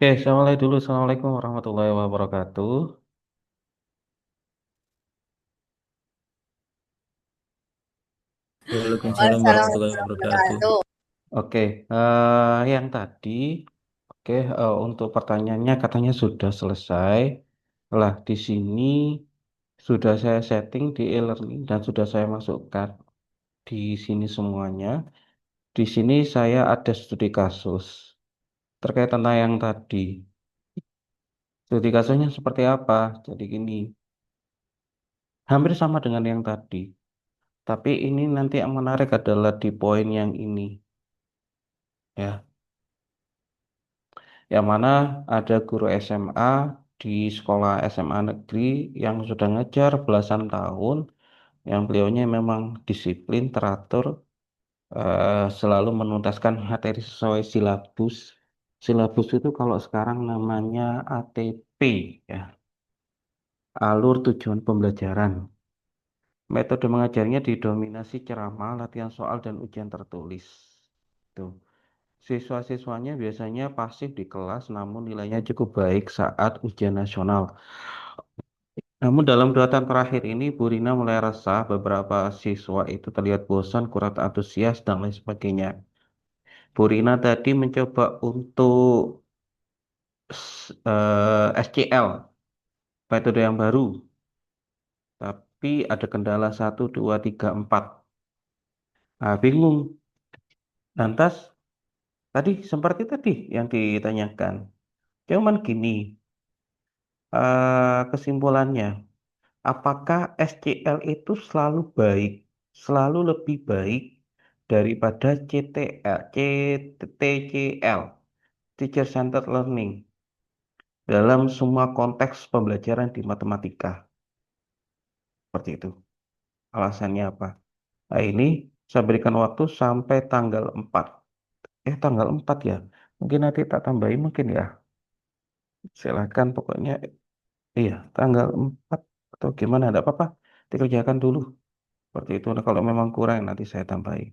Oke, assalamualaikum dulu. Assalamualaikum warahmatullahi wabarakatuh. Waalaikumsalam warahmatullahi Wassalamualaikum wabarakatuh. warahmatullahi wabarakatuh. Oke, yang tadi, oke, untuk pertanyaannya katanya sudah selesai. Lah, di sini sudah saya setting di e-learning dan sudah saya masukkan di sini semuanya. Di sini saya ada studi kasus terkait tentang yang tadi. Studi kasusnya seperti apa? Jadi gini, hampir sama dengan yang tadi. Tapi ini nanti yang menarik adalah di poin yang ini, ya. Yang mana ada guru SMA di sekolah SMA negeri yang sudah ngajar belasan tahun, yang beliaunya memang disiplin, teratur, selalu menuntaskan materi sesuai silabus. Silabus itu kalau sekarang namanya ATP, ya, alur tujuan pembelajaran. Metode mengajarnya didominasi ceramah, latihan soal, dan ujian tertulis. Tuh. Siswa-siswanya biasanya pasif di kelas, namun nilainya cukup baik saat ujian nasional. Namun dalam 2 tahun terakhir ini, Bu Rina mulai resah, beberapa siswa itu terlihat bosan, kurang antusias, dan lain sebagainya. Bu Rina tadi mencoba untuk SCL, metode yang baru, tapi ada kendala 1, 2, 3, 4. Nah, bingung. Lantas, tadi seperti tadi yang ditanyakan. Cuman gini, kesimpulannya. Apakah SCL itu selalu baik, selalu lebih baik daripada CTL, TCL, Teacher Centered Learning, dalam semua konteks pembelajaran di matematika? Seperti itu. Alasannya apa? Nah, ini saya berikan waktu sampai tanggal 4. Tanggal 4 ya. Mungkin nanti tak tambahin mungkin ya. Silakan pokoknya. Iya, tanggal 4 atau gimana, enggak apa-apa. Dikerjakan dulu. Seperti itu. Nah, kalau memang kurang nanti saya tambahin.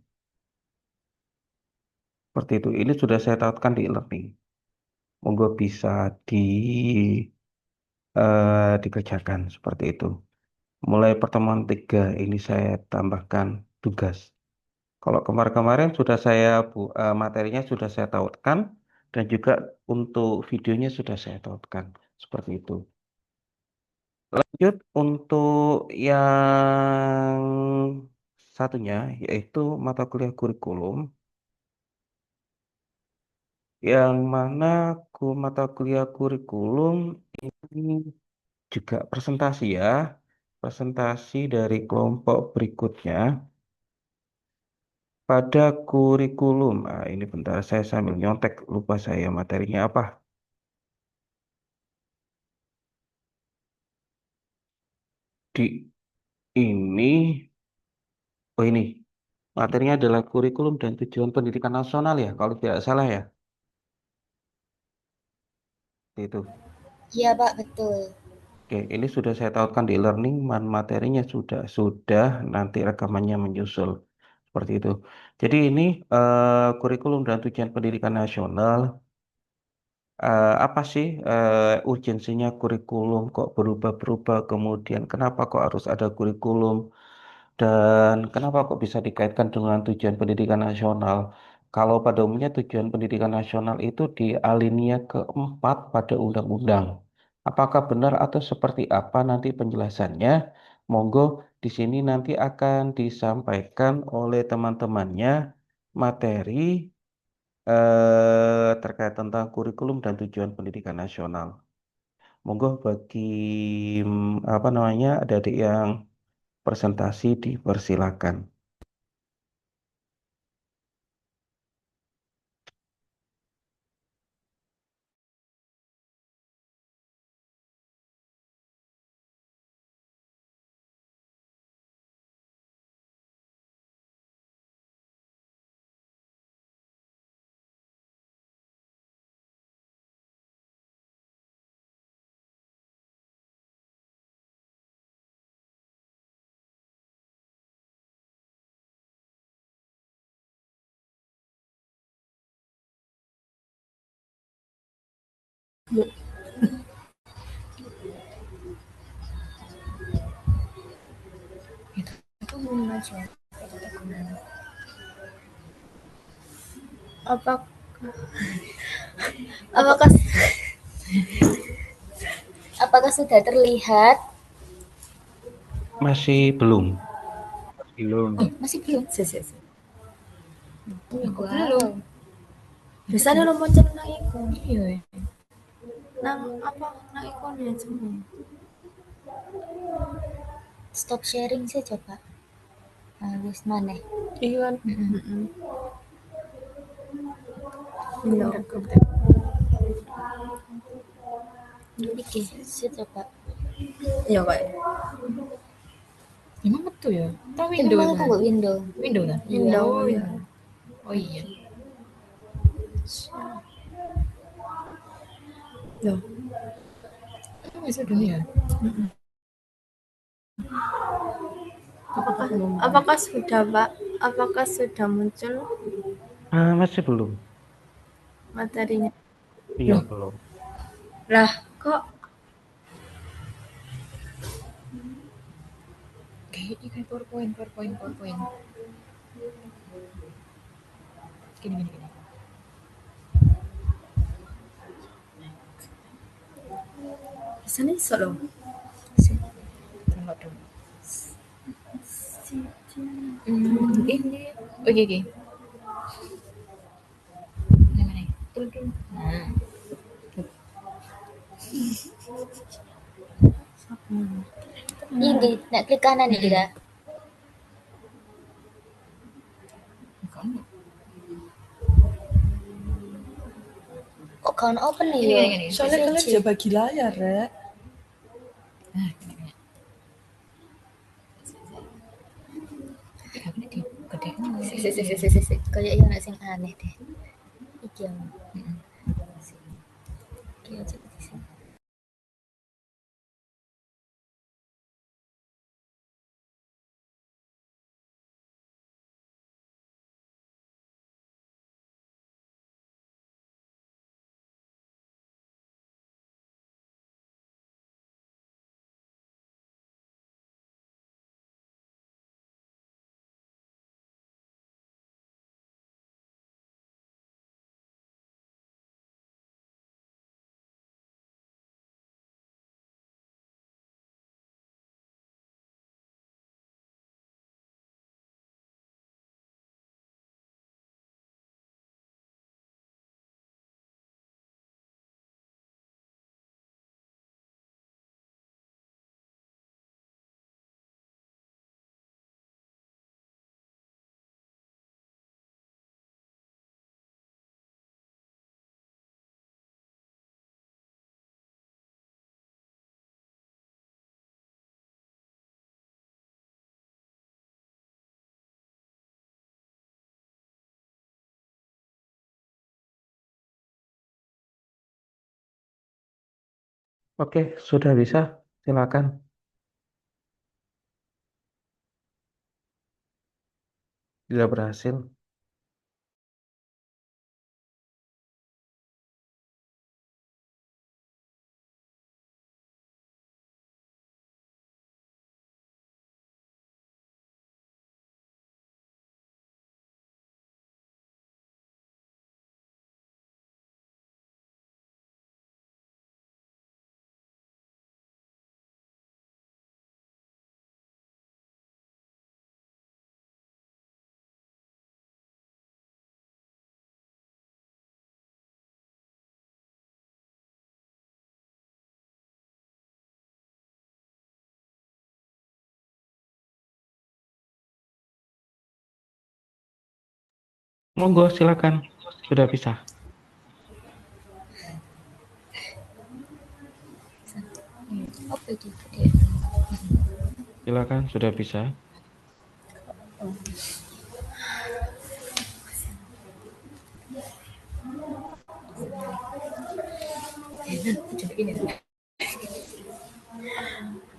Seperti itu. Ini sudah saya tautkan di e-learning. Monggo bisa dikerjakan seperti itu. Mulai pertemuan 3 ini saya tambahkan tugas. Kalau kemarin-kemarin sudah materinya sudah saya tautkan dan juga untuk videonya sudah saya tautkan. Seperti itu. Lanjut untuk yang satunya yaitu mata kuliah kurikulum. Yang mana mata kuliah kurikulum ini juga presentasi ya. Presentasi dari kelompok berikutnya pada kurikulum. Nah, ini bentar saya sambil nyontek, lupa saya materinya apa. Di ini, oh ini, materinya adalah kurikulum dan tujuan pendidikan nasional ya, kalau tidak salah ya. Itu. Iya, Pak, betul. Oke, ini sudah saya tautkan di learning, materinya sudah, nanti rekamannya menyusul. Seperti itu. Jadi ini kurikulum dan tujuan pendidikan nasional. Apa sih urgensinya kurikulum kok berubah-berubah, kemudian kenapa kok harus ada kurikulum, dan kenapa kok bisa dikaitkan dengan tujuan pendidikan nasional? Kalau pada umumnya tujuan pendidikan nasional itu di alinea keempat pada undang-undang. Apakah benar atau seperti apa nanti penjelasannya? Monggo di sini nanti akan disampaikan oleh teman-temannya materi terkait tentang kurikulum dan tujuan pendidikan nasional. Monggo bagi apa namanya adik-adik yang presentasi dipersilakan. Itu aja. Apa apakah apakah sudah terlihat? Masih belum. Belum. Masih belum. Sih. Aku Wow. belum. Biasanya lo muncul nang iku. Iya. Nang apa? Nang ikonnya semua. Stop sharing sih coba. Wis mana? Iya kan? Iya. Iki sih coba. Iya kayak. Emang betul ya? Tahu Ini window malah kan? aku window. Window kan? Iya. Oh iya. Oh iya. Loh. Kan bisa dunia. Apakah sudah, Pak? Apakah sudah muncul Masih belum. materinya? Iya, belum. Lah, kok Kayaknya kayak PowerPoint. Gini. biasanya iso loh. Tunggu dulu. Ini. Oke. Mana? Tuh. Nah. Ini nak klik kanan nih kita. Kok kawan open nih ya? Gini. Soalnya kalian aja bagi layar, Rek. Nah, gini. Tapi di gede. Si. Kayak yang sing aneh deh. Iki yang. Iki aja di sini. Oke, sudah bisa. Silakan. Tidak berhasil. Monggo, silakan. Sudah bisa. Apa itu? Silakan, sudah bisa.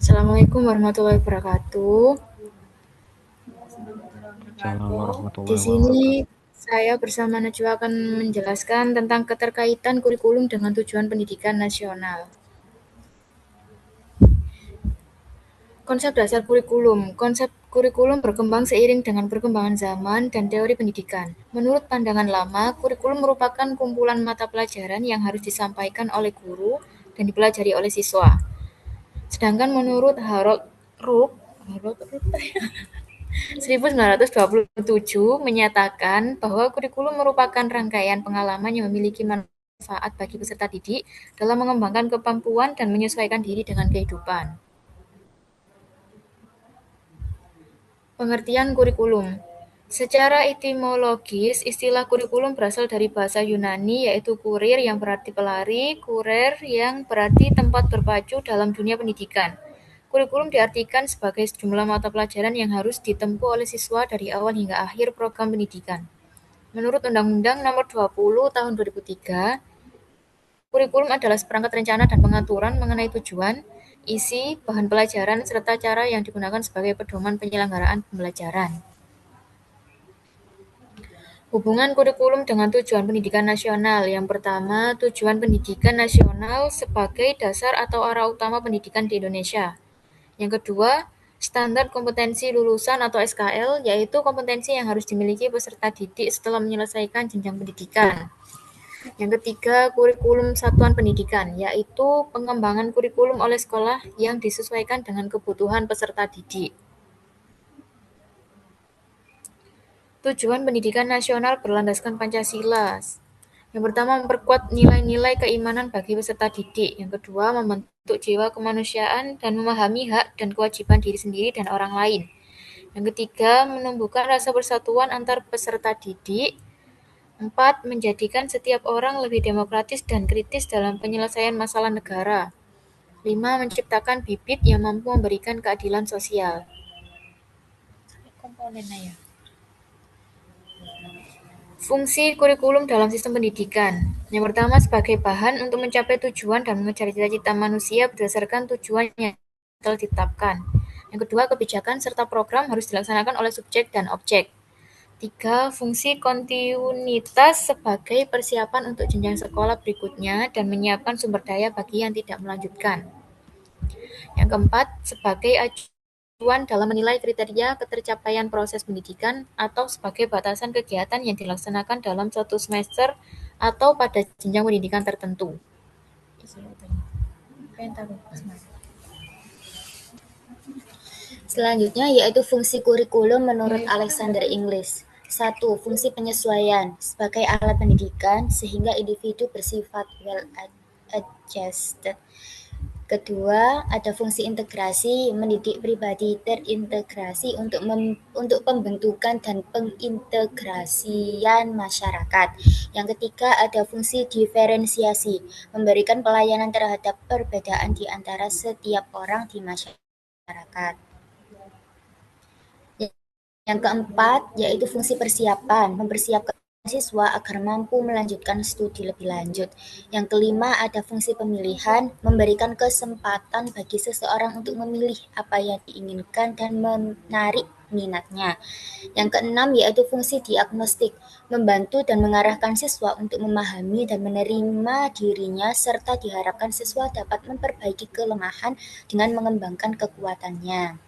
Assalamualaikum warahmatullahi wabarakatuh. Assalamualaikum Di warahmatullahi sini wabarakatuh. Saya bersama Najwa akan menjelaskan tentang keterkaitan kurikulum dengan tujuan pendidikan nasional. Konsep dasar kurikulum. Konsep kurikulum berkembang seiring dengan perkembangan zaman dan teori pendidikan. Menurut pandangan lama, kurikulum merupakan kumpulan mata pelajaran yang harus disampaikan oleh guru dan dipelajari oleh siswa. Sedangkan menurut Harold Rook 1927 menyatakan bahwa kurikulum merupakan rangkaian pengalaman yang memiliki manfaat bagi peserta didik dalam mengembangkan kemampuan dan menyesuaikan diri dengan kehidupan. Pengertian kurikulum. Secara etimologis, istilah kurikulum berasal dari bahasa Yunani yaitu kurir yang berarti pelari, kurer yang berarti tempat berpacu dalam dunia pendidikan. Kurikulum diartikan sebagai sejumlah mata pelajaran yang harus ditempuh oleh siswa dari awal hingga akhir program pendidikan. Menurut Undang-Undang Nomor 20 Tahun 2003, kurikulum adalah seperangkat rencana dan pengaturan mengenai tujuan, isi, bahan pelajaran, serta cara yang digunakan sebagai pedoman penyelenggaraan pembelajaran. Hubungan kurikulum dengan tujuan pendidikan nasional. Yang pertama, tujuan pendidikan nasional sebagai dasar atau arah utama pendidikan di Indonesia. Yang kedua, standar kompetensi lulusan atau SKL, yaitu kompetensi yang harus dimiliki peserta didik setelah menyelesaikan jenjang pendidikan. Yang ketiga, kurikulum satuan pendidikan, yaitu pengembangan kurikulum oleh sekolah yang disesuaikan dengan kebutuhan peserta didik. Tujuan pendidikan nasional berlandaskan Pancasila. Yang pertama, memperkuat nilai-nilai keimanan bagi peserta didik. Yang kedua, membentuk jiwa kemanusiaan dan memahami hak dan kewajiban diri sendiri dan orang lain. Yang ketiga, menumbuhkan rasa persatuan antar peserta didik. 4. Menjadikan setiap orang lebih demokratis dan kritis dalam penyelesaian masalah negara. 5. Menciptakan bibit yang mampu memberikan keadilan sosial. Komponennya ya. Fungsi kurikulum dalam sistem pendidikan. Yang pertama, sebagai bahan untuk mencapai tujuan dan mengejar cita-cita manusia berdasarkan tujuan yang telah ditetapkan. Yang kedua, kebijakan serta program harus dilaksanakan oleh subjek dan objek. 3. Fungsi kontinuitas sebagai persiapan untuk jenjang sekolah berikutnya dan menyiapkan sumber daya bagi yang tidak melanjutkan. Yang keempat, sebagai acuan dalam menilai kriteria ketercapaian proses pendidikan atau sebagai batasan kegiatan yang dilaksanakan dalam suatu semester atau pada jenjang pendidikan tertentu. Selanjutnya yaitu fungsi kurikulum menurut Alexander Inglis. 1. Fungsi penyesuaian sebagai alat pendidikan sehingga individu bersifat well adjusted. Kedua, ada fungsi integrasi, mendidik pribadi terintegrasi untuk pembentukan dan pengintegrasian masyarakat. Yang ketiga, ada fungsi diferensiasi, memberikan pelayanan terhadap perbedaan di antara setiap orang di masyarakat. Yang keempat, yaitu fungsi persiapan, mempersiapkan siswa agar mampu melanjutkan studi lebih lanjut. Yang kelima, ada fungsi pemilihan, memberikan kesempatan bagi seseorang untuk memilih apa yang diinginkan dan menarik minatnya. Yang keenam, yaitu fungsi diagnostik, membantu dan mengarahkan siswa untuk memahami dan menerima dirinya, serta diharapkan siswa dapat memperbaiki kelemahan dengan mengembangkan kekuatannya.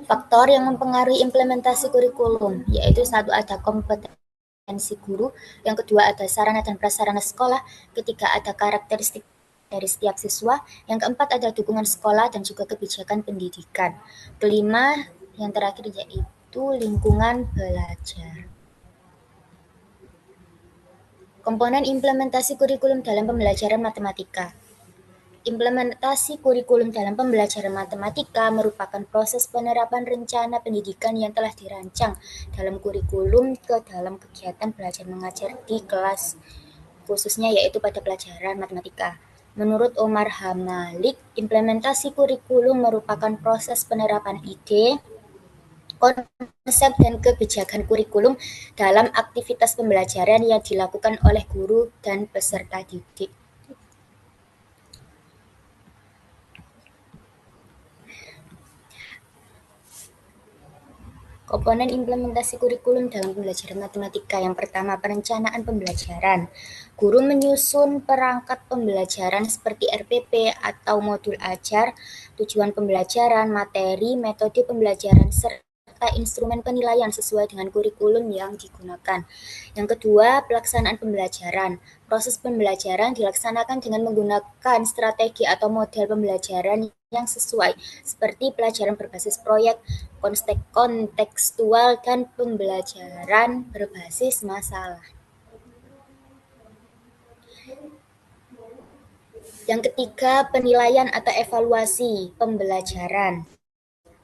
Faktor yang mempengaruhi implementasi kurikulum, yaitu 1. Ada kompetensi guru, yang kedua ada sarana dan prasarana sekolah, ketiga ada karakteristik dari setiap siswa, yang keempat ada dukungan sekolah dan juga kebijakan pendidikan. Kelima, yang terakhir yaitu lingkungan belajar. Komponen implementasi kurikulum dalam pembelajaran matematika. Implementasi kurikulum dalam pembelajaran matematika merupakan proses penerapan rencana pendidikan yang telah dirancang dalam kurikulum ke dalam kegiatan belajar mengajar di kelas, khususnya yaitu pada pelajaran matematika. Menurut Omar Hamalik, implementasi kurikulum merupakan proses penerapan ide, konsep dan kebijakan kurikulum dalam aktivitas pembelajaran yang dilakukan oleh guru dan peserta didik. Komponen implementasi kurikulum dalam pembelajaran matematika. Yang pertama, perencanaan pembelajaran. Guru menyusun perangkat pembelajaran seperti RPP atau modul ajar, tujuan pembelajaran, materi, metode pembelajaran, serta instrumen penilaian sesuai dengan kurikulum yang digunakan. Yang kedua, pelaksanaan pembelajaran. Proses pembelajaran dilaksanakan dengan menggunakan strategi atau model pembelajaran yang sesuai, seperti pelajaran berbasis proyek, kontekstual, dan pembelajaran berbasis masalah. Yang ketiga, penilaian atau evaluasi pembelajaran.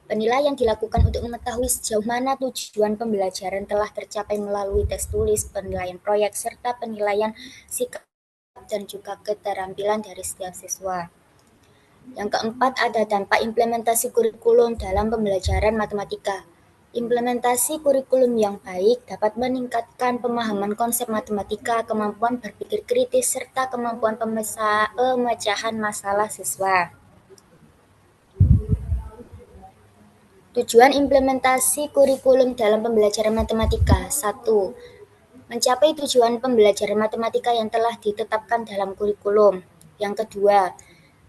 Penilaian dilakukan untuk mengetahui sejauh mana tujuan pembelajaran telah tercapai melalui tes tulis, penilaian proyek, serta penilaian sikap dan juga keterampilan dari setiap siswa. Yang keempat, ada dampak implementasi kurikulum dalam pembelajaran matematika. Implementasi kurikulum yang baik dapat meningkatkan pemahaman konsep matematika, kemampuan berpikir kritis, serta kemampuan pemecahan masalah siswa. Tujuan implementasi kurikulum dalam pembelajaran matematika. 1. Mencapai tujuan pembelajaran matematika yang telah ditetapkan dalam kurikulum. Yang kedua,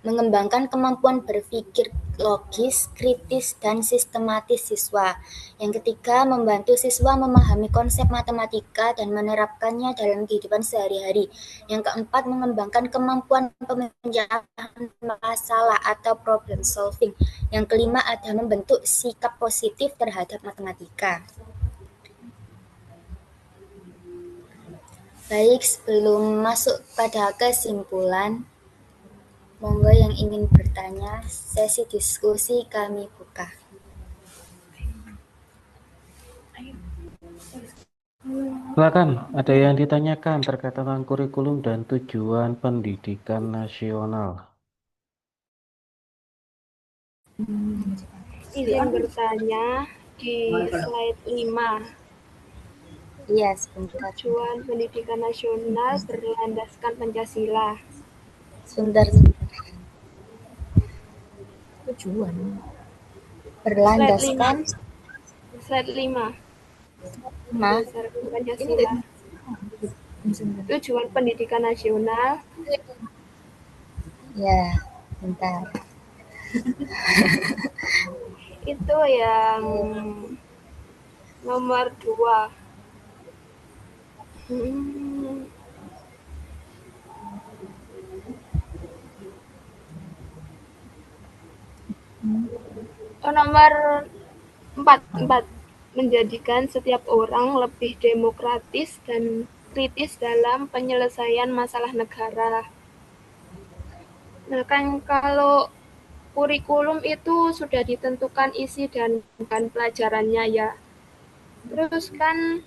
mengembangkan kemampuan berpikir logis, kritis, dan sistematis siswa. Yang ketiga, membantu siswa memahami konsep matematika dan menerapkannya dalam kehidupan sehari-hari. Yang keempat, mengembangkan kemampuan pemecahan masalah atau problem solving. Yang kelima, ada membentuk sikap positif terhadap matematika. Baik, sebelum masuk pada kesimpulan, monggo yang ingin bertanya, sesi diskusi kami buka. Silakan, ada yang ditanyakan terkait tentang kurikulum dan tujuan pendidikan nasional. Izin bertanya di slide 5. Iya, sebentar. Tujuan pendidikan nasional berlandaskan Pancasila. Sebentar. Tujuan berlandaskan Slide 5. Berdasarkan Pancasila. Tujuan pendidikan nasional. Ya, bentar. Itu yang nomor 2. Nomor 4. Menjadikan setiap orang lebih demokratis dan kritis dalam penyelesaian masalah negara. Nah, kan kalau kurikulum itu sudah ditentukan isi dan pelajarannya ya. Terus kan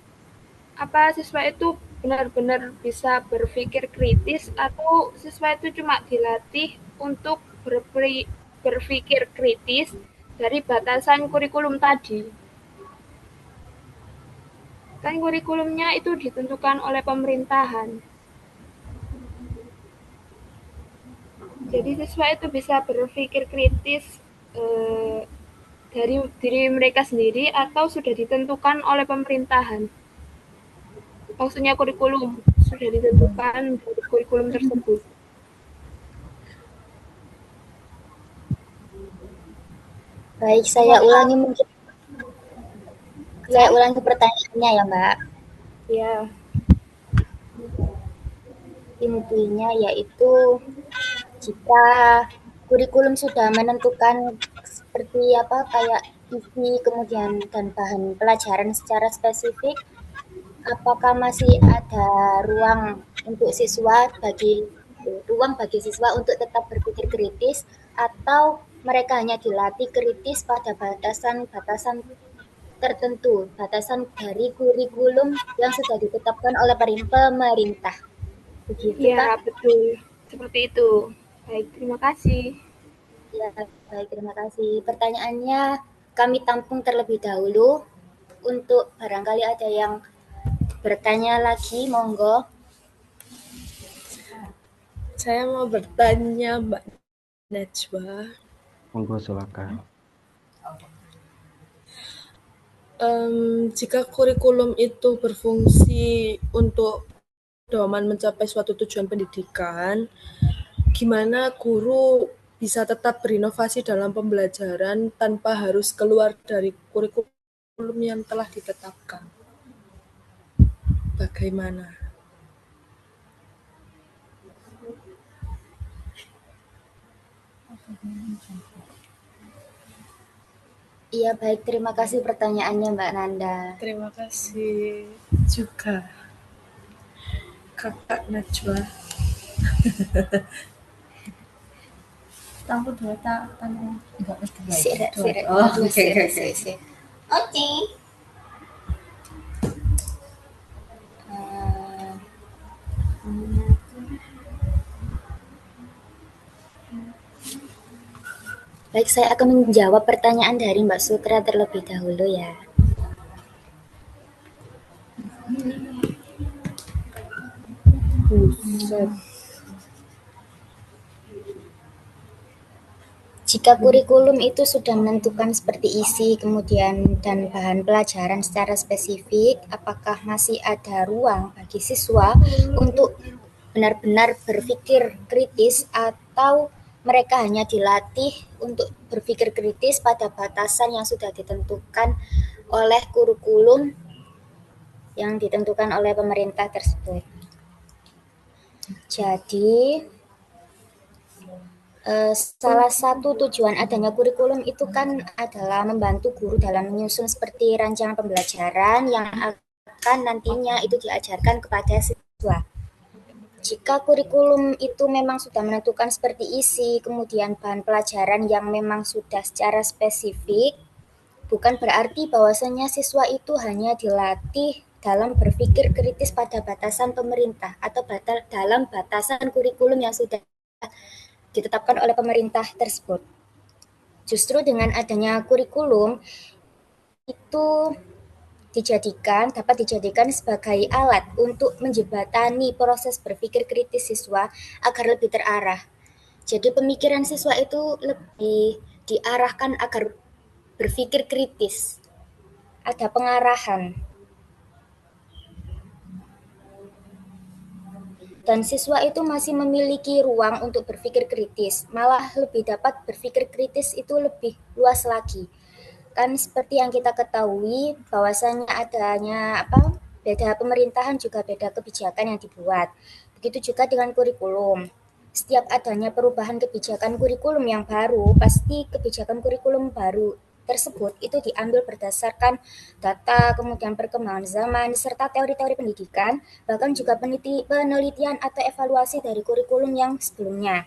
siswa itu benar-benar bisa berpikir kritis atau siswa itu cuma dilatih untuk berpikir kritis dari batasan kurikulum tadi. Kan kurikulumnya itu ditentukan oleh pemerintahan. Jadi siswa itu bisa berpikir kritis dari diri mereka sendiri atau sudah ditentukan oleh pemerintahan. Maksudnya kurikulum sudah ditentukan dari kurikulum tersebut. Baik, saya ulangi pertanyaannya ya, Mbak. Ya. Intinya yaitu jika kurikulum sudah menentukan seperti kayak isi kemudian dan bahan pelajaran secara spesifik, apakah masih ada ruang bagi siswa untuk tetap berpikir kritis atau mereka hanya dilatih kritis pada batasan tertentu, batasan dari kurikulum yang sudah ditetapkan oleh pemerintah. Begitu, Ya, Kak? betul. Seperti itu. Baik, terima kasih. Ya, baik, terima kasih. Pertanyaannya kami tampung terlebih dahulu. Untuk barangkali ada yang bertanya lagi, monggo. Saya mau bertanya, Mbak Najwa. Monggo silakan. Jika kurikulum itu berfungsi untuk pedoman mencapai suatu tujuan pendidikan, gimana guru bisa tetap berinovasi dalam pembelajaran tanpa harus keluar dari kurikulum yang telah ditetapkan? Bagaimana? Iya, baik. Terima kasih pertanyaannya, Mbak Nanda. Terima kasih juga Kakak Najwa. Sirek. Oke. Baik, saya akan menjawab pertanyaan dari Mbak Sutra terlebih dahulu ya. Jika kurikulum itu sudah menentukan seperti isi, kemudian dan bahan pelajaran secara spesifik, apakah masih ada ruang bagi siswa untuk benar-benar berpikir kritis atau mereka hanya dilatih untuk berpikir kritis pada batasan yang sudah ditentukan oleh kurikulum yang ditentukan oleh pemerintah tersebut. Jadi, salah satu tujuan adanya kurikulum itu kan adalah membantu guru dalam menyusun seperti rancangan pembelajaran yang akan nantinya itu diajarkan kepada siswa. Jika kurikulum itu memang sudah menentukan seperti isi, kemudian bahan pelajaran yang memang sudah secara spesifik, bukan berarti bahwasanya siswa itu hanya dilatih dalam berpikir kritis pada batasan pemerintah atau dalam batasan kurikulum yang sudah ditetapkan oleh pemerintah tersebut. Justru dengan adanya kurikulum itu dapat dijadikan sebagai alat untuk menjembatani proses berpikir kritis siswa agar lebih terarah. Jadi pemikiran siswa itu lebih diarahkan agar berpikir kritis. Ada pengarahan. Dan siswa itu masih memiliki ruang untuk berpikir kritis, malah lebih dapat berpikir kritis itu lebih luas lagi. Kan seperti yang kita ketahui bahwasanya adanya beda pemerintahan juga beda kebijakan yang dibuat. Begitu juga dengan kurikulum. Setiap adanya perubahan kebijakan kurikulum yang baru, pasti kebijakan kurikulum baru tersebut itu diambil berdasarkan data, kemudian perkembangan zaman, serta teori-teori pendidikan, bahkan juga penelitian atau evaluasi dari kurikulum yang sebelumnya.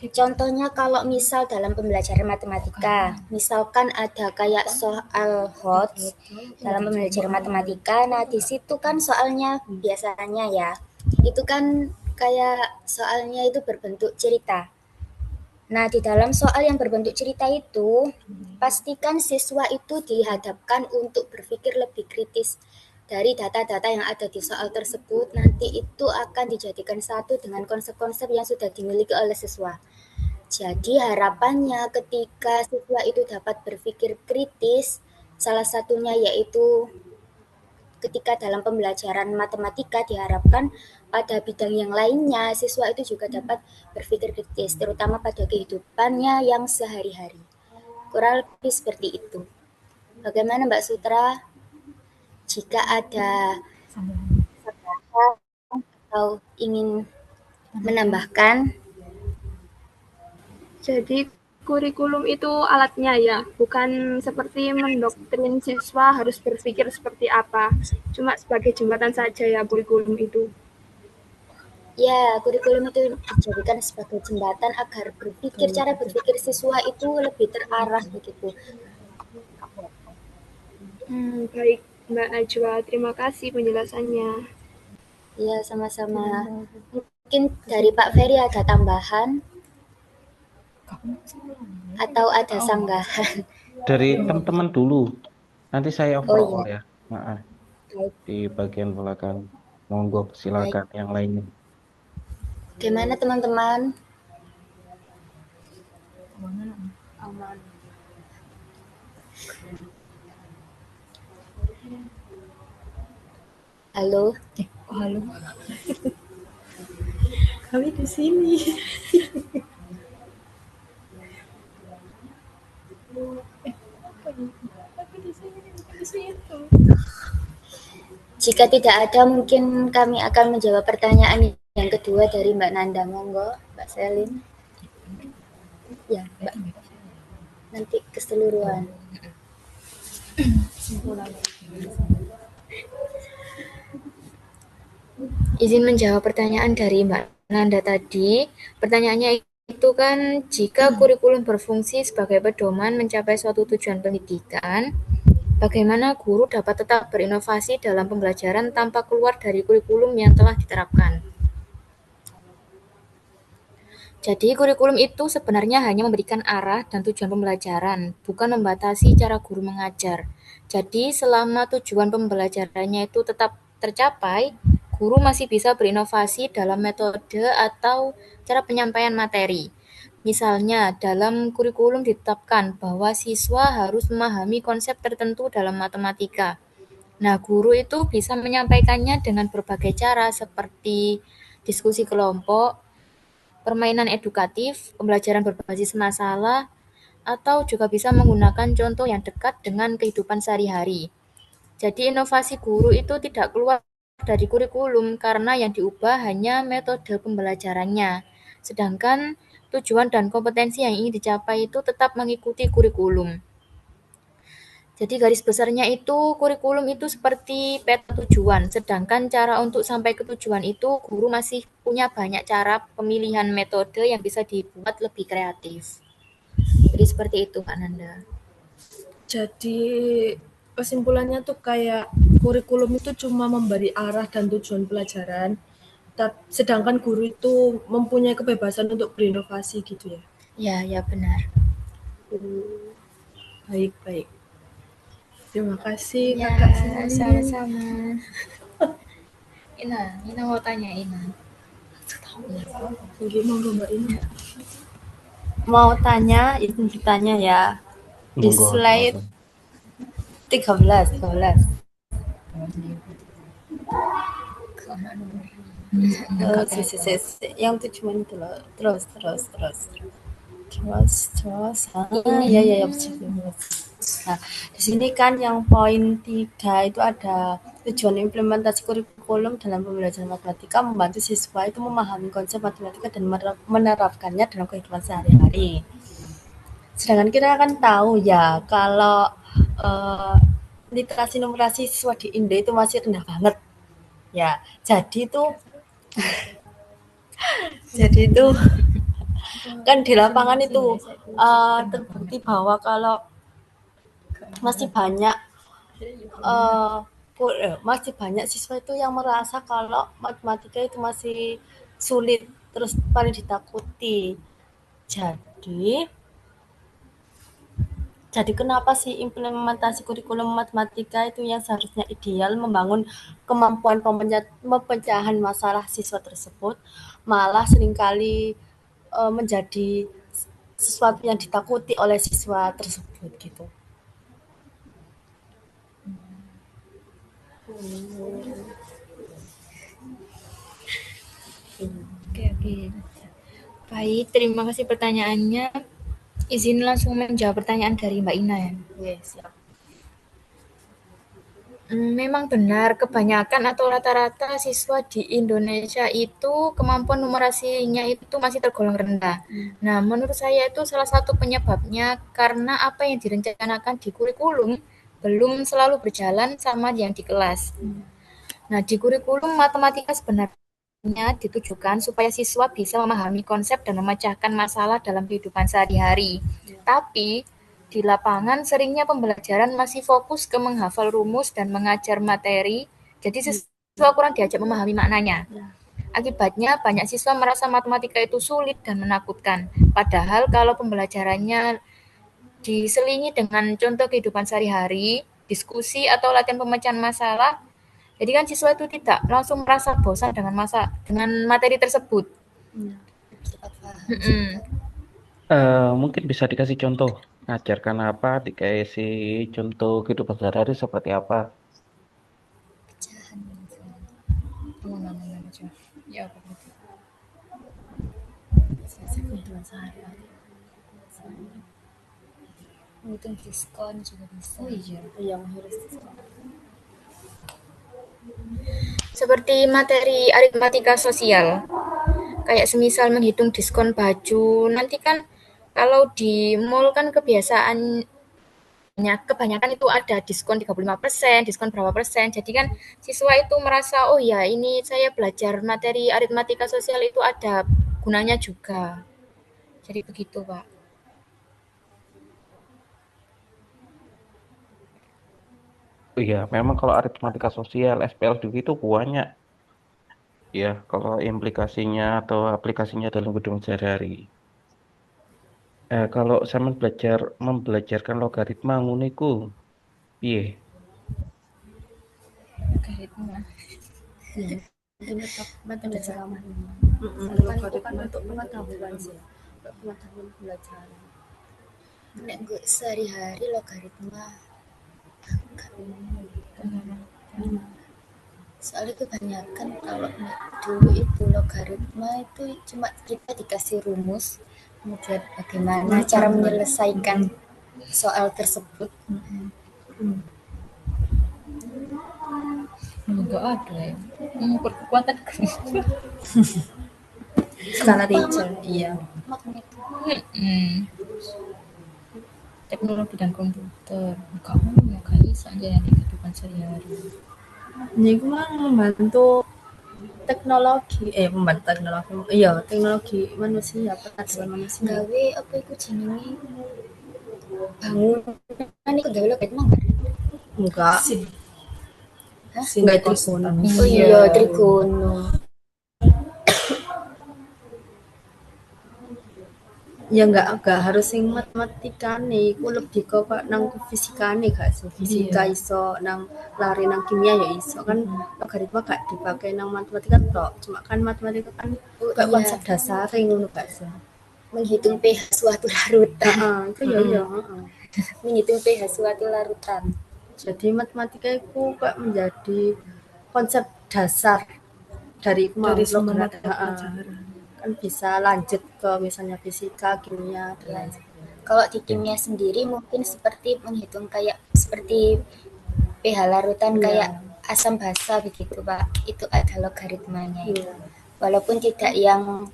Contohnya kalau misal dalam pembelajaran matematika, misalkan ada kayak soal HOTS dalam pembelajaran matematika, nah di situ kan soalnya biasanya ya, itu kan kayak soalnya itu berbentuk cerita. Nah, di dalam soal yang berbentuk cerita itu, pastikan siswa itu dihadapkan untuk berpikir lebih kritis dari data-data yang ada di soal tersebut. Nanti itu akan dijadikan satu dengan konsep-konsep yang sudah dimiliki oleh siswa. Jadi harapannya ketika siswa itu dapat berpikir kritis, salah satunya yaitu ketika dalam pembelajaran matematika diharapkan pada bidang yang lainnya siswa itu juga dapat berpikir kritis, terutama pada kehidupannya yang sehari-hari. Kurang lebih seperti itu. Bagaimana Mbak Sutra? Jika ada atau ingin menambahkan? Jadi kurikulum itu alatnya ya, bukan seperti mendoktrin siswa harus berpikir seperti apa. Cuma sebagai jembatan saja ya kurikulum itu. Ya, kurikulum itu dijadikan sebagai jembatan agar cara berpikir siswa itu lebih terarah begitu. Baik Mbak Najwa, terima kasih penjelasannya. Ya, sama-sama. Mungkin dari Pak Ferry ada tambahan atau ada sanggahan? Dari teman-teman dulu. Nanti saya overall ya. Baik. Di bagian belakang. Monggo silakan yang lainnya. Gimana teman-teman? pemahaman. Halo. Halo. Kami di sini. Jika tidak ada, mungkin kami akan menjawab pertanyaan yang kedua dari Mbak Nanda. Monggo, Mbak Selin. Ya, Mbak. Nanti keseluruhan. Izin menjawab pertanyaan dari Mbak Nanda tadi. Pertanyaannya itu kan, jika kurikulum berfungsi sebagai pedoman mencapai suatu tujuan pendidikan, bagaimana guru dapat tetap berinovasi dalam pembelajaran tanpa keluar dari kurikulum yang telah diterapkan? Jadi, kurikulum itu sebenarnya hanya memberikan arah dan tujuan pembelajaran, bukan membatasi cara guru mengajar. Jadi, selama tujuan pembelajarannya itu tetap tercapai, guru masih bisa berinovasi dalam metode atau cara penyampaian materi. Misalnya, dalam kurikulum ditetapkan bahwa siswa harus memahami konsep tertentu dalam matematika. Nah, guru itu bisa menyampaikannya dengan berbagai cara seperti diskusi kelompok, permainan edukatif, pembelajaran berbasis masalah, atau juga bisa menggunakan contoh yang dekat dengan kehidupan sehari-hari. Jadi inovasi guru itu tidak keluar dari kurikulum karena yang diubah hanya metode pembelajarannya. Sedangkan tujuan dan kompetensi yang ingin dicapai itu tetap mengikuti kurikulum. Jadi garis besarnya itu kurikulum itu seperti peta tujuan, sedangkan cara untuk sampai ke tujuan itu guru masih punya banyak cara pemilihan metode yang bisa dibuat lebih kreatif. Jadi seperti itu Kak Nanda. Jadi kesimpulannya tuh kayak kurikulum itu cuma memberi arah dan tujuan pelajaran, sedangkan guru itu mempunyai kebebasan untuk berinovasi gitu ya. Ya, ya benar. Baik. Terima kasih Ya, Kakak Selin. sama-sama. Ina mau tanya Ina. Gimana Mbak Ina? Mau tanya, izin bertanya ya. Di Monggo. slide 13. Yang tujuan itu loh. Terus. Ya, Nah, di sini kan yang poin 3 itu ada tujuan implementasi kurikulum dalam pembelajaran matematika membantu siswa itu memahami konsep matematika dan menerapkannya dalam kehidupan sehari-hari. Sedangkan kita kan tahu ya kalau literasi numerasi siswa di Indo itu masih rendah banget. Ya, jadi itu kan di lapangan itu terbukti bahwa kalau masih banyak siswa itu yang merasa kalau matematika itu masih sulit, terus paling ditakuti. Jadi kenapa sih implementasi kurikulum matematika itu yang seharusnya ideal membangun kemampuan pemecahan masalah siswa tersebut malah seringkali menjadi sesuatu yang ditakuti oleh siswa tersebut gitu. Oke. Baik, terima kasih pertanyaannya. Izin langsung menjawab pertanyaan dari Mbak Ina ya. Siap. Memang benar, kebanyakan atau rata-rata siswa di Indonesia itu kemampuan numerasinya itu masih tergolong rendah. Nah, menurut saya itu salah satu penyebabnya karena apa yang direncanakan di kurikulum belum selalu berjalan sama yang di kelas. Nah, di kurikulum matematika sebenarnya ditujukan supaya siswa bisa memahami konsep dan memecahkan masalah dalam kehidupan sehari-hari. Tapi di lapangan seringnya pembelajaran masih fokus ke menghafal rumus dan mengajar materi, jadi siswa kurang diajak memahami maknanya. Akibatnya banyak siswa merasa matematika itu sulit dan menakutkan. Padahal kalau pembelajarannya diselingi dengan contoh kehidupan sehari-hari, diskusi atau latihan pemecahan masalah, jadi kan siswa itu tidak langsung merasa bosan dengan materi tersebut. Mungkin bisa dikasih contoh ngajarkan apa, dikasih contoh kehidupan sehari-hari seperti apa. Ya, apa gitu. Kebutuhan sehari-hari. Menghitung diskon juga bisa. Oh iya. Yang harus Seperti materi aritmatika sosial. Kayak semisal menghitung diskon baju. Nanti kan kalau di mall kan kebanyakan itu ada diskon 35%, diskon berapa persen. Jadi kan siswa itu merasa, oh ya ini saya belajar materi aritmatika sosial itu ada gunanya juga. Jadi begitu, Pak. Iya, memang kalau aritmatika sosial, SPL juga itu banyak. Ya, kalau implikasinya atau aplikasinya dalam kehidupan sehari-hari. Kalau saya membelajarkan logaritma nguniku, piye? Logaritma. mungkin tetap metode ceramah ini. Mm-mm, Soalnya kan itu kan logaritma untuk itu pengetahuan sih, untuk pengetahuan pembelajaran. Nek gue sehari-hari logaritma soalnya kebanyakan kalau dulu itu logaritma itu cuma kita dikasih rumus, kemudian bagaimana cara menyelesaikan soal tersebut. Enggak ada ya. Mengukur kekuatan. Skala Rachel, iya. Teknologi dan komputer. Enggak bisa aja yang di kehidupan sehari-hari. Ini mah membantu teknologi manusia, pengetahuan manusia. Gawe apa itu jenenge bangunan itu gawe logaritma enggak? Enggak, Hah? enggak trigono. Oh iya, trigono. Ya enggak harus sing matematikane, iku lebih ke nang fisikane gak sih? Fisika iso, nang lari nang kimia ya iso. Kan logaritma gak dipakai nang matematika tok. Cuma kan matematika kan kayak iya. konsep dasar ngono gak sih? Menghitung pH suatu larutan. Heeh, itu ya ya, heeh. Menghitung pH suatu larutan. Jadi matematika itu kayak menjadi konsep dasar dari semua mata heeh. pelajaran. Kan bisa lanjut ke misalnya fisika, kimia, dan lain sebagainya. Kalau di kimia sendiri mungkin seperti menghitung kayak seperti pH larutan kayak asam basa begitu, Pak. Itu ada logaritmanya. Iya. Walaupun tidak yang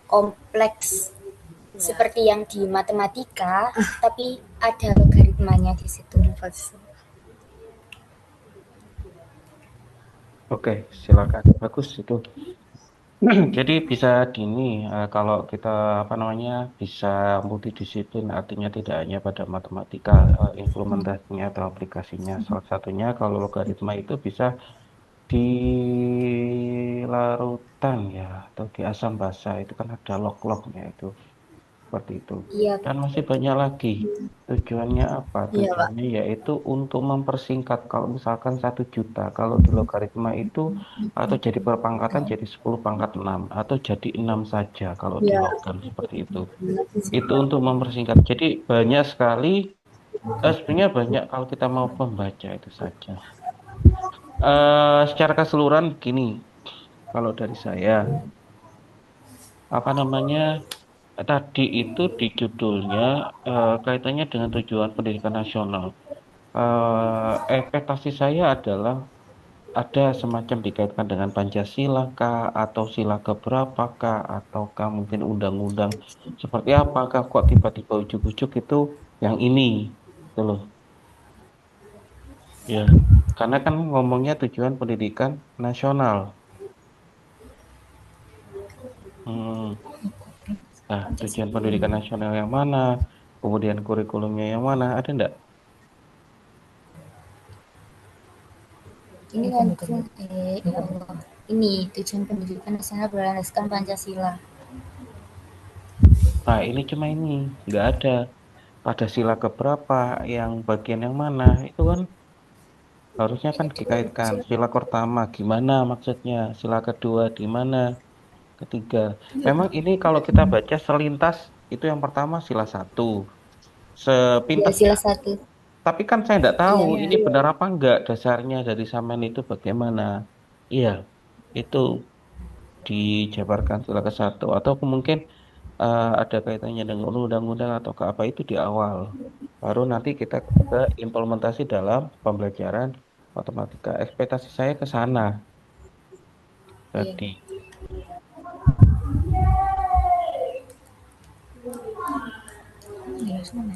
kompleks seperti yang di matematika, tapi ada logaritmanya di situ. Oke, silakan. Bagus itu. Jadi bisa kalau kita bisa multidisiplin, artinya tidak hanya pada matematika, implementasinya atau aplikasinya. Salah satunya kalau logaritma itu bisa di larutan ya, atau di asam basa itu kan ada log-lognya itu, seperti itu. Iya, Dan masih banyak lagi. Tujuannya apa? Iya, Pak. Tujuannya yaitu untuk mempersingkat. Kalau misalkan 1 juta, kalau di logaritma itu atau jadi perpangkatan jadi 10 pangkat 6 atau jadi 6 saja kalau di Iya. logam seperti itu. Itu untuk mempersingkat. Jadi banyak sekali, sebenarnya banyak kalau kita mau membaca itu saja. Secara keseluruhan begini, kalau dari saya, tadi itu di judulnya kaitannya dengan tujuan pendidikan nasional. Ekspektasi saya adalah ada semacam dikaitkan dengan Pancasila kah, atau sila keberapa kah, ataukah mungkin undang-undang seperti apakah kok tiba-tiba ujuk-ujuk itu yang ini, gitu loh. Ya, karena kan ngomongnya tujuan pendidikan nasional. Nah, tujuan pendidikan nasional yang mana, kemudian kurikulumnya yang mana, ada enggak? ini langsung ya Allah. Ini tujuan pendidikan nasional berlandaskan Pancasila. Nah, ini cuma ini, nggak ada. Pada sila keberapa, yang bagian yang mana, itu kan harusnya kan dikaitkan. Sila pertama gimana maksudnya, sila kedua di mana, ketiga. Memang ini kalau kita baca selintas, Itu yang pertama sila 1. Ya, Sepintas sila 1. tapi kan saya nggak tahu Iya. ini benar apa enggak dasarnya dari Samen itu bagaimana. Iya, itu dijabarkan sila ke-1 atau mungkin ada kaitannya dengan undang-undang atau ke apa itu di awal. Baru nanti kita ke implementasi dalam pembelajaran matematika. Ekspektasi saya ke sana Iya. tadi.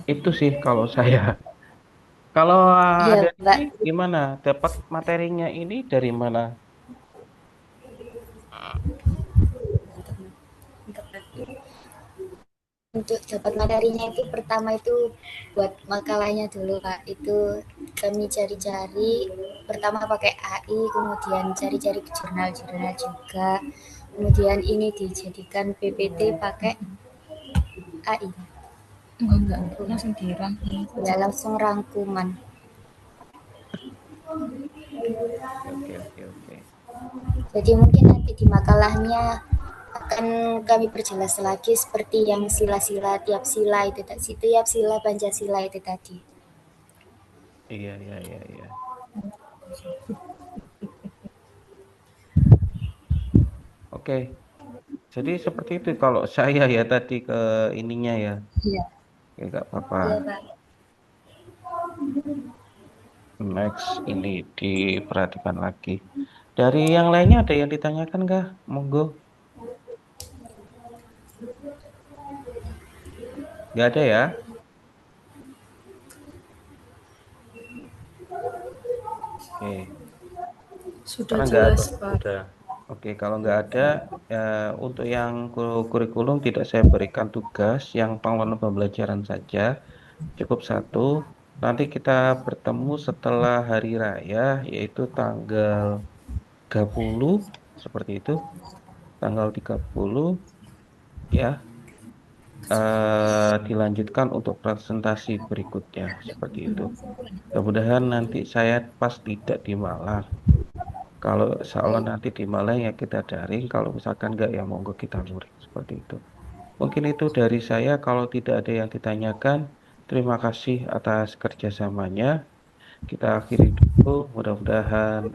Itu sih kalau saya. Kalau Iya, ada Mbak. ini gimana? Dapat materinya ini dari mana? Untuk dapat materinya itu pertama itu buat makalahnya dulu Kak. Itu kami cari-cari pertama pakai AI, kemudian cari-cari ke jurnal-jurnal juga. Kemudian ini dijadikan PPT pakai AI. Enggak, langsung dirangkum. Ya langsung rangkuman. Oke, oke, oke. Jadi mungkin nanti di makalahnya akan kami perjelas lagi seperti yang sila-sila tiap sila itu tiap sila Pancasila itu tadi. Iya, iya, iya, iya. Oke. Jadi seperti itu kalau saya ya tadi ke ininya ya. Iya. Ya nggak apa-apa. Iya, Pak. Next ini diperhatikan lagi. Dari yang lainnya ada yang ditanyakan nggak? Monggo. Nggak ada ya? Oke. Sudah Karena nggak ada. jelas, Pak. Sudah. Oke, kalau nggak ada, untuk yang kurikulum tidak saya berikan tugas, yang pengelolaan pembelajaran saja, cukup 1. Nanti kita bertemu setelah hari raya, yaitu tanggal 30, seperti itu. Tanggal 30, ya, dilanjutkan untuk presentasi berikutnya, seperti itu. Mudah-mudahan nanti saya pas tidak di Malang. Kalau insya Allah nanti di Malang ya kita daring, kalau misalkan nggak ya monggo kita luring seperti itu. Mungkin itu dari saya, kalau tidak ada yang ditanyakan, terima kasih atas kerjasamanya. Kita akhiri dulu, mudah-mudahan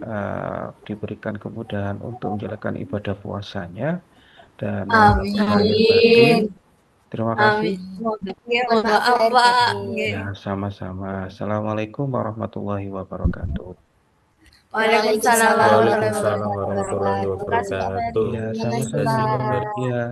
diberikan kemudahan untuk menjalankan ibadah puasanya dan mohon maaf lahir batin. Amin. Terima kasih. Amin. Mohon Mohon maaf maaf, lahir Pak. batin. Ya, sama-sama. Assalamualaikum warahmatullahi wabarakatuh. Waalaikumsalam Waalaikumsalam warahmatullahi Waalaikumsalam wabarakatuh. warahmatullahi wabarakatuh. wabarakatuh. Ya, Terima kasih, sama-sama. Pak. Ya.